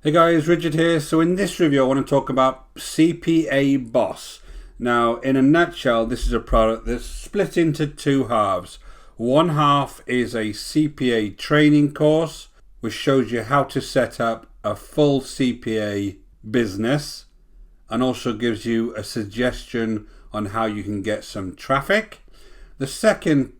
Hey guys, Richard here. So in this review I want to talk about CPA Boss. Now in a nutshell, this is a product that's split into two halves. One half is a CPA training course which shows you how to set up a full CPA business and also gives you a suggestion on how you can get some traffic. The second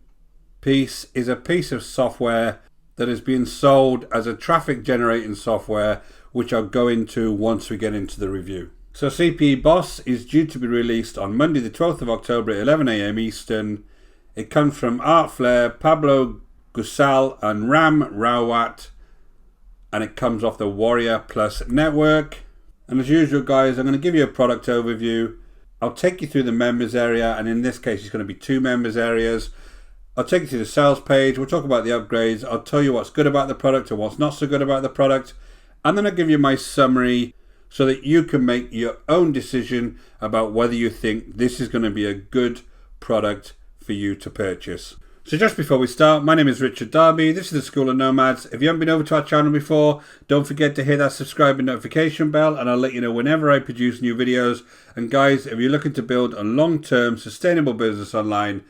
piece is a piece of software that is being sold as a traffic generating software, which I'll go into once we get into the review. So CPA Boss is due to be released on Monday the 12th of October at 11 AM Eastern. It comes from Art Flair, Pablo Gusal and Ram Rawat, and it comes off the Warrior Plus network. And as usual guys, I'm going to give you a product overview. I'll take you through the members area, and in this case it's going to be two members areas. I'll take you to the sales page, we'll talk about the upgrades, I'll tell you what's good about the product and what's not so good about the product, and then I'll give you my summary so that you can make your own decision about whether you think this is going to be a good product for you to purchase. So just before we start, my name is Richard Darby, this is the School of Nomads. If you haven't been over to our channel before, don't forget to hit that subscribe and notification bell, and I'll let you know whenever I produce new videos. And guys, if you're looking to build a long-term sustainable business online,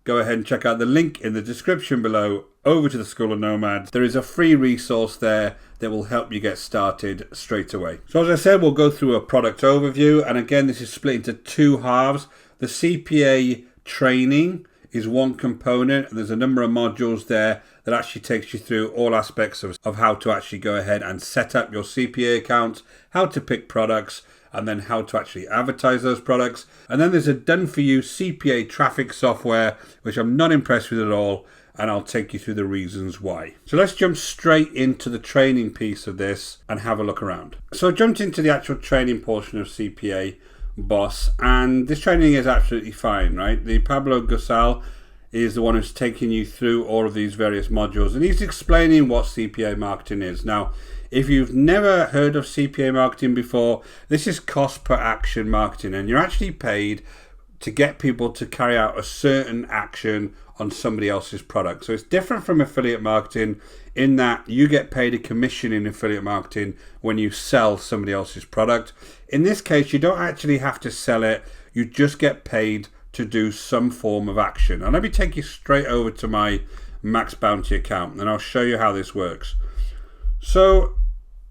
go ahead and check out the link in the description below over to the School of Nomads. There is a free resource there that will help you get started straight away. So as I said, we'll go through a product overview, and again this is split into two halves. The CPA training is one component, and there's a number of modules there that actually takes you through all aspects of how to actually go ahead and set up your CPA account, how to pick products, and then how to actually advertise those products. And then there's a done-for-you CPA traffic software, which I'm not impressed with at all, and I'll take you through the reasons why. So let's jump straight into the training piece of this and have a look around. So I jumped into the actual training portion of CPA Boss, and this training is absolutely fine, right? The Pablo Gusal is the one who's taking you through all of these various modules, and he's explaining what CPA marketing is. Now, if you've never heard of CPA marketing before, this is cost per action marketing, and you're actually paid to get people to carry out a certain action on somebody else's product. So it's different from affiliate marketing in that you get paid a commission in affiliate marketing when you sell somebody else's product. In this case, you don't actually have to sell it, you just get paid to do some form of action. And let me take you straight over to my Max Bounty account and I'll show you how this works. So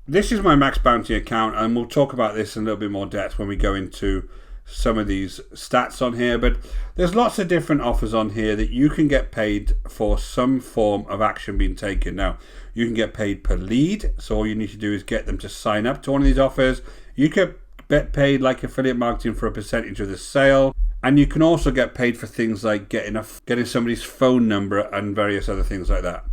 this is my Max Bounty account, and we'll talk about this in a little bit more depth when we go into some of these stats on here, but there's lots of different offers on here that you can get paid for some form of action being taken. Now, you can get paid per lead, so all you need to do is get them to sign up to one of these offers. You can get paid like affiliate marketing for a percentage of the sale, and you can also get paid for things like getting somebody's phone number and various other things like that.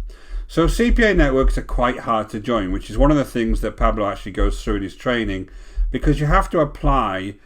So CPA networks are quite hard to join, which is one of the things that Pablo actually goes through in his training, because you have to apply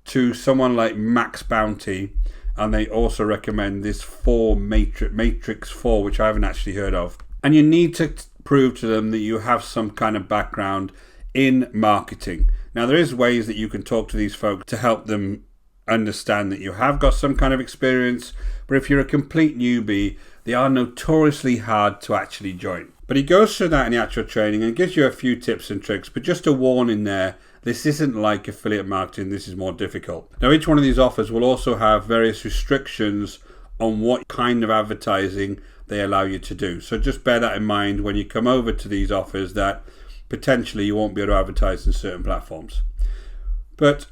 to someone like Max Bounty, and they also recommend this Matrix 4, which I haven't actually heard of. And you need to prove to them that you have some kind of background in marketing. Now, there is ways that you can talk to these folks to help them understand that you have got some kind of experience, but if you're a complete newbie, they are notoriously hard to actually join. But he goes through that in the actual training and gives you a few tips and tricks, but just a warning there, this isn't like affiliate marketing, this is more difficult. Now, each one of these offers will also have various restrictions on what kind of advertising they allow you to do. So just bear that in mind when you come over to these offers, that potentially you won't be able to advertise in certain platforms. But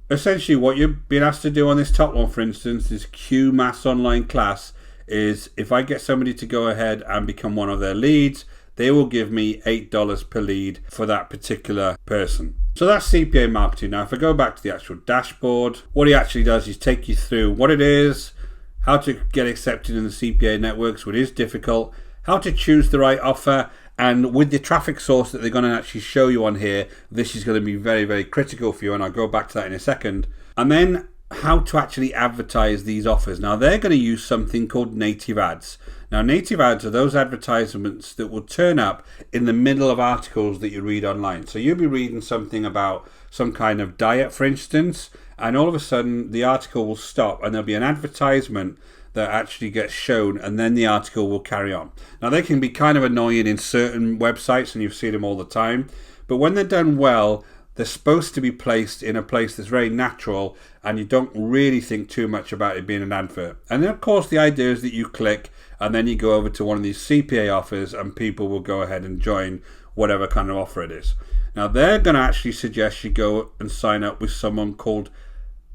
essentially what you're being asked to do on this top one, for instance, this Q Mass Online class, is if I get somebody to go ahead and become one of their leads, they will give me $8 per lead for that particular person. So that's CPA marketing. Now, if I go back to the actual dashboard, what he actually does is take you through what it is, how to get accepted in the CPA networks, which is difficult, how to choose the right offer, and with the traffic source that they're going to actually show you on here, this is going to be very, very critical for you, and I'll go back to that in a second. And then how to actually advertise these offers. Now, they're going to use something called native ads. Now, native ads are those advertisements that will turn up in the middle of articles that you read online. So you'll be reading something about some kind of diet, for instance, and all of a sudden the article will stop and there'll be an advertisement that actually gets shown, and then the article will carry on. Now, they can be kind of annoying in certain websites, and you've seen them all the time, But when they're done well, they're supposed to be placed in a place that's very natural and you don't really think too much about it being an advert. And then of course the idea is that you click and then you go over to one of these CPA offers and people will go ahead and join whatever kind of offer it is. Now they're going to actually suggest you go and sign up with someone called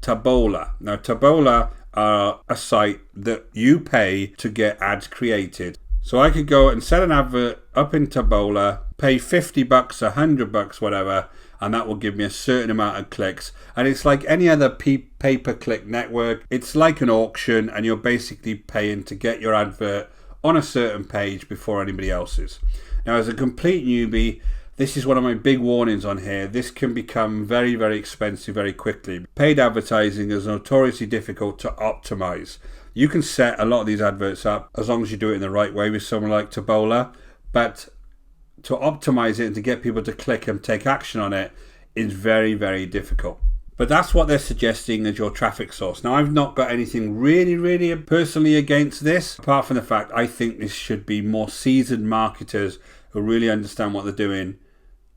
Taboola. Now Taboola are a site that you pay to get ads created. So I could go and set an advert up in Taboola, pay $50, $100, whatever, and that will give me a certain amount of clicks. And it's like any other pay-per-click network. It's like an auction, and you're basically paying to get your advert on a certain page before anybody else's. Now, as a complete newbie, this is one of my big warnings on here. This can become very, very expensive very quickly. Paid advertising is notoriously difficult to optimize. You can set a lot of these adverts up as long as you do it in the right way with someone like Taboola, but to optimize it and to get people to click and take action on it is very, very difficult. But that's what they're suggesting as your traffic source. Now, I've not got anything really personally against this, apart from the fact I think this should be more seasoned marketers who really understand what they're doing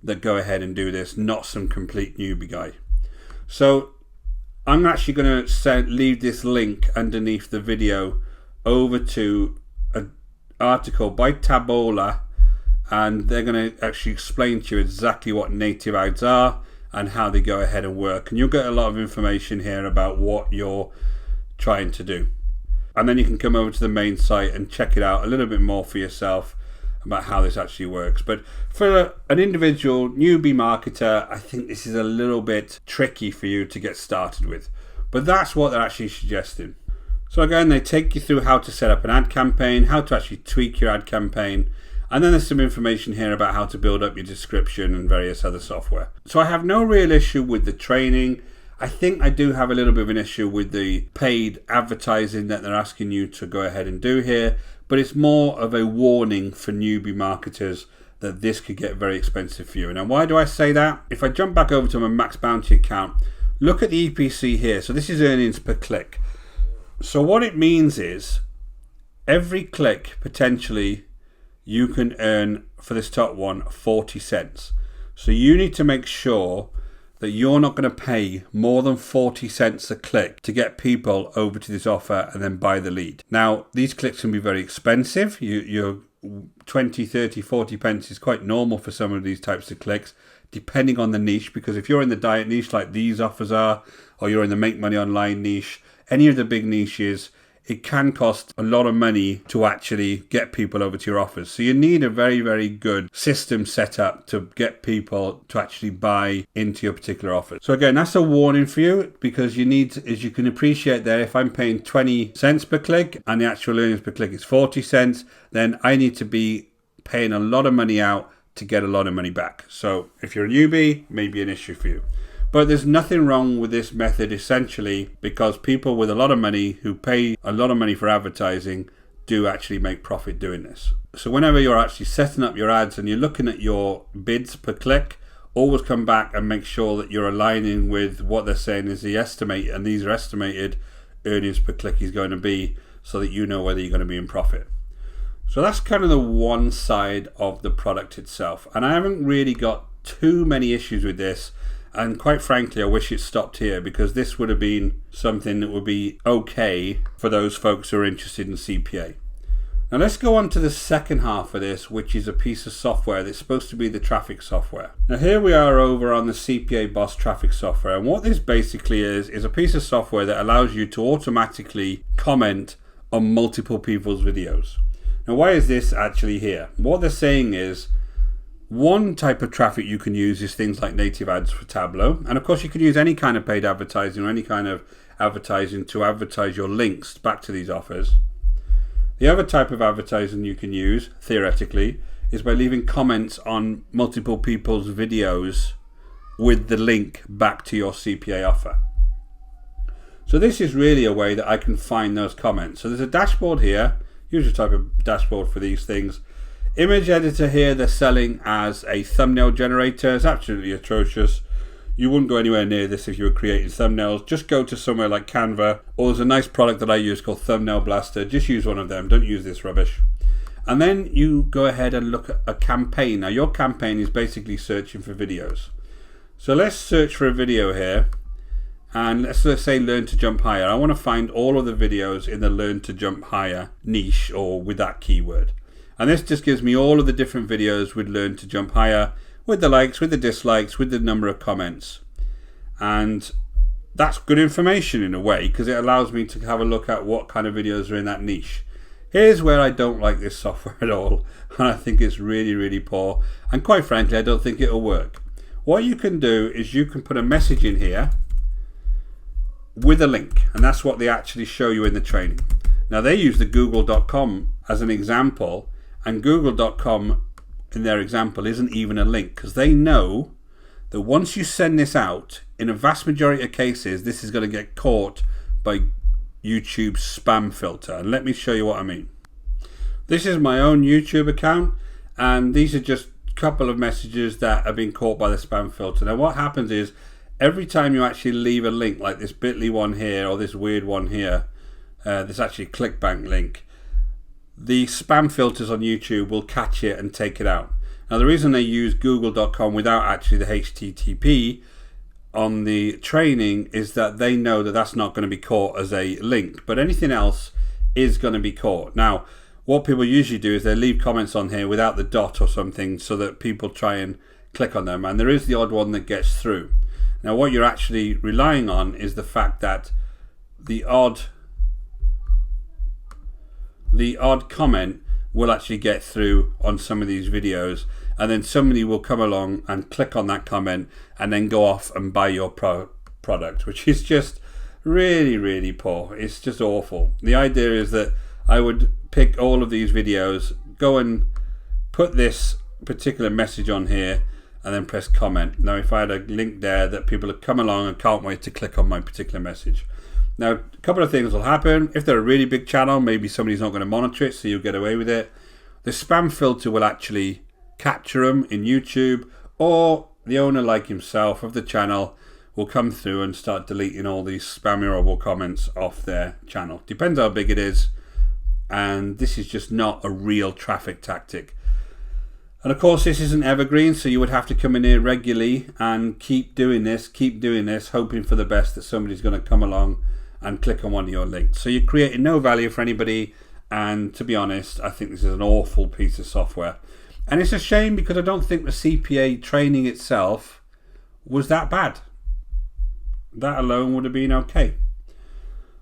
that go ahead and do this, not some complete newbie guy. So I'm actually going to leave this link underneath the video over to an article by Taboola, and they're going to actually explain to you exactly what native ads are and how they go ahead and work. And you'll get a lot of information here about what you're trying to do. And then you can come over to the main site and check it out a little bit more for yourself about how this actually works. But for an individual newbie marketer, I think this is a little bit tricky for you to get started with. But that's what they're actually suggesting. So again, they take you through how to set up an ad campaign, how to actually tweak your ad campaign, and then there's some information here about how to build up your description and various other software. So I have no real issue with the training. I think I do have a little bit of an issue with the paid advertising that they're asking you to go ahead and do here, but it's more of a warning for newbie marketers that this could get very expensive for you. Now, why do I say that? If I jump back over to my Max Bounty account, look at the EPC here. So this is earnings per click. So what it means is every click potentially you can earn, for this top one, 40 cents. So you need to make sure that you're not going to pay more than 40 cents a click to get people over to this offer and then buy the lead. Now, these clicks can be very expensive. Your 20, 30, 40 pence is quite normal for some of these types of clicks, depending on the niche, because if you're in the diet niche like these offers are, or you're in the make money online niche, any of the big niches, it can cost a lot of money to actually get people over to your offers. So you need a very, very good system set up to get people to actually buy into your particular offer. So again, that's a warning for you, because you need, as you can appreciate there, if I'm paying 20 cents per click and the actual earnings per click is 40 cents, then I need to be paying a lot of money out to get a lot of money back. So if you're a newbie, maybe an issue for you. But there's nothing wrong with this method, essentially, because people with a lot of money who pay a lot of money for advertising do actually make profit doing this. So whenever you're actually setting up your ads and you're looking at your bids per click, always come back and make sure that you're aligning with what they're saying is the estimate, and these are estimated earnings per click is going to be, so that you know whether you're going to be in profit. So that's kind of the one side of the product itself. And I haven't really got too many issues with this. And quite frankly, I wish it stopped here, because this would have been something that would be okay for those folks who are interested in CPA. Now let's go on to the second half of this, which is a piece of software that's supposed to be the traffic software. Now here we are over on the CPA Boss traffic software. And what this basically is a piece of software that allows you to automatically comment on multiple people's videos. Now why is this actually here? What they're saying is, one type of traffic you can use is things like native ads for Tableau. And of course you can use any kind of paid advertising or any kind of advertising to advertise your links back to these offers. The other type of advertising you can use, theoretically, is by leaving comments on multiple people's videos with the link back to your CPA offer. So this is really a way that I can find those comments. So there's a dashboard here, usual type of dashboard for these things. Image editor here, they're selling as a thumbnail generator. It's absolutely atrocious. You wouldn't go anywhere near this if you were creating thumbnails. Just go to somewhere like Canva, or there's a nice product that I use called Thumbnail Blaster. Just use one of them. Don't use this rubbish. And then you go ahead and look at a campaign. Now your campaign is basically searching for videos. So let's search for a video here, and let's say learn to jump higher. I want to find all of the videos in the learn to jump higher niche, or with that keyword. And this just gives me all of the different videos with learn to jump higher, with the likes, with the dislikes, with the number of comments. And that's good information in a way, because it allows me to have a look at what kind of videos are in that niche. Here's where I don't like this software at all, and I think it's really, really poor, and quite frankly I don't think it'll work. What you can do is you can put a message in here with a link, and that's what they actually show you in the training. Now they use the google.com as an example, and google.com in their example isn't even a link, because they know that once you send this out, in a vast majority of cases this is going to get caught by YouTube's spam filter. And let me show you what I mean. This is my own YouTube account, and these are just a couple of messages that have been caught by the spam filter. Now what happens is, every time you actually leave a link like this bit.ly one here, or this weird one here, this actually ClickBank link, the spam filters on YouTube will catch it and take it out. Now the reason they use google.com without actually the HTTP on the training is that they know that that's not going to be caught as a link, but anything else is going to be caught. Now what people usually do is they leave comments on here without the dot or something, so that people try and click on them, and there is the odd one that gets through. Now what you're actually relying on is the fact that the odd comment will actually get through on some of these videos, and then somebody will come along and click on that comment and then go off and buy your product, which is just really, really poor. It's just awful. The idea is that I would pick all of these videos, go and put this particular message on here, and then press comment. Now if I had a link there that people have come along and can't wait to click on my particular message. Now a couple of things will happen. If they're a really big channel, maybe somebody's not going to monitor it, so you'll get away with it. The spam filter will actually capture them in YouTube, or the owner like himself of the channel will come through and start deleting all these spammable comments off their channel. Depends how big it is, and this is just not a real traffic tactic. And of course this isn't evergreen, so you would have to come in here regularly and keep doing this, hoping for the best that somebody's going to come along and click on one of your links. So you're creating no value for anybody, and to be honest, I think this is an awful piece of software. And it's a shame, because I don't think the CPA training itself was that bad. That alone would have been okay.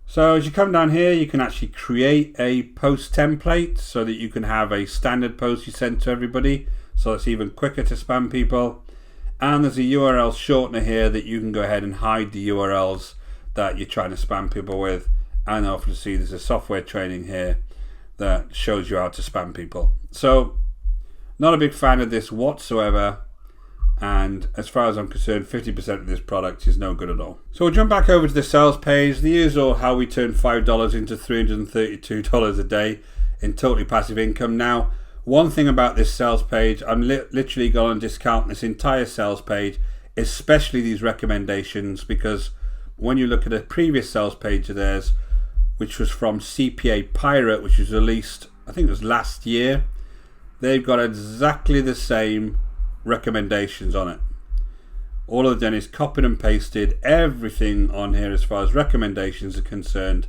So as you come down here, you can actually create a post template so that you can have a standard post you send to everybody, so it's even quicker to spam people. And there's a URL shortener here that you can go ahead and hide the URLs that you're trying to spam people with. And obviously there's a software training here that shows you how to spam people. So not a big fan of this whatsoever, and as far as I'm concerned, 50% of this product is no good at all. So we'll jump back over to the sales page, the usual how we turn $5 into $332 a day in totally passive income. Now one thing about this sales page, I'm literally going to discount this entire sales page, especially these recommendations, because when you look at a previous sales page of theirs, which was from CPA Pirate, which was released, I think it was last year, they've got exactly the same recommendations on it. All they've done is copied and pasted everything on here as far as recommendations are concerned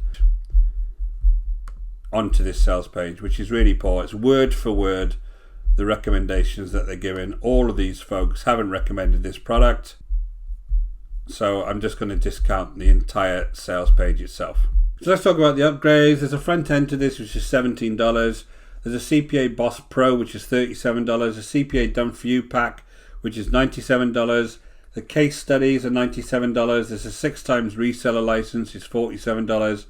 onto this sales page, which is really poor. It's word for word the recommendations that they're giving. All of these folks haven't recommended this product, so I'm just going to discount the entire sales page itself. So let's talk about the upgrades. There's a front end to this which is $17. There's a CPA Boss Pro which is $37. A CPA Done For You pack which is $97. The case studies are $97. There's a 6 times reseller license, is $47,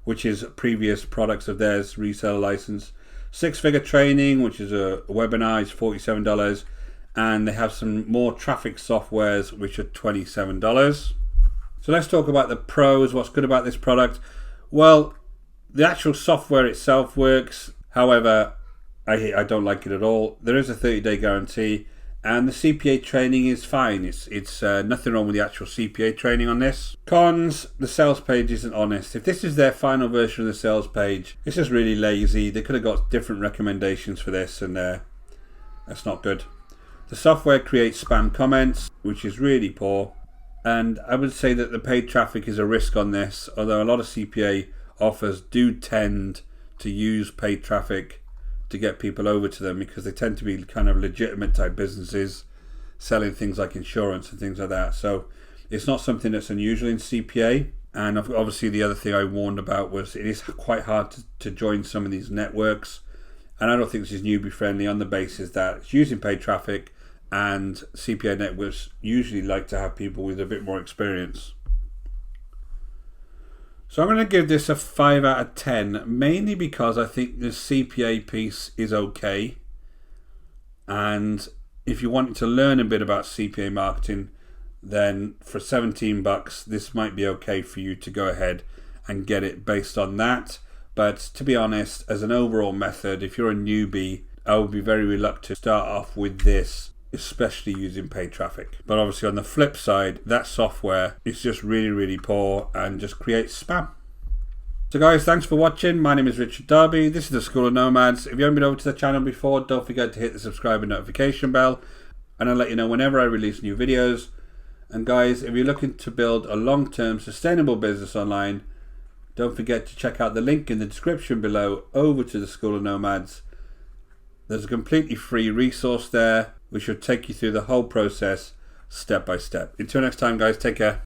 which is previous products of theirs reseller license. 6-figure training, which is a webinar, is $47. And they have some more traffic softwares which are $27. So let's talk about the pros. What's good about this product? Well, the actual software itself works. However, I don't like it at all. There is a 30-day guarantee, And the CPA training is fine. It's nothing wrong with the actual CPA training on this. Cons, the sales page isn't honest. If this is their final version of the sales page, it's just really lazy. They could have got different recommendations for this, and that's not good. The software creates spam comments, which is really poor. And I would say that the paid traffic is a risk on this, although a lot of CPA offers do tend to use paid traffic to get people over to them, because they tend to be kind of legitimate type businesses selling things like insurance and things like that. So it's not something that's unusual in CPA. And obviously the other thing I warned about was it is quite hard to join some of these networks, and I don't think this is newbie friendly on the basis that it's using paid traffic, and CPA networks usually like to have people with a bit more experience. So I'm going to give this a 5 out of 10, mainly because I think the CPA piece is okay. And if you want to learn a bit about CPA marketing, then for $17, this might be okay for you to go ahead and get it based on that. But to be honest, as an overall method, if you're a newbie, I would be very reluctant to start off with this, especially using paid traffic. But obviously on the flip side, that software is just really, really poor and just creates spam. So guys, thanks for watching. My name is Richard Darby. This is the School of Nomads. If you haven't been over to the channel before, don't forget to hit the subscribe and notification bell, and I'll let you know whenever I release new videos. And guys, if you're looking to build a long-term sustainable business online, don't forget to check out the link in the description below over to the School of Nomads. There's a completely free resource there which will take you through the whole process step by step. Until next time guys, take care.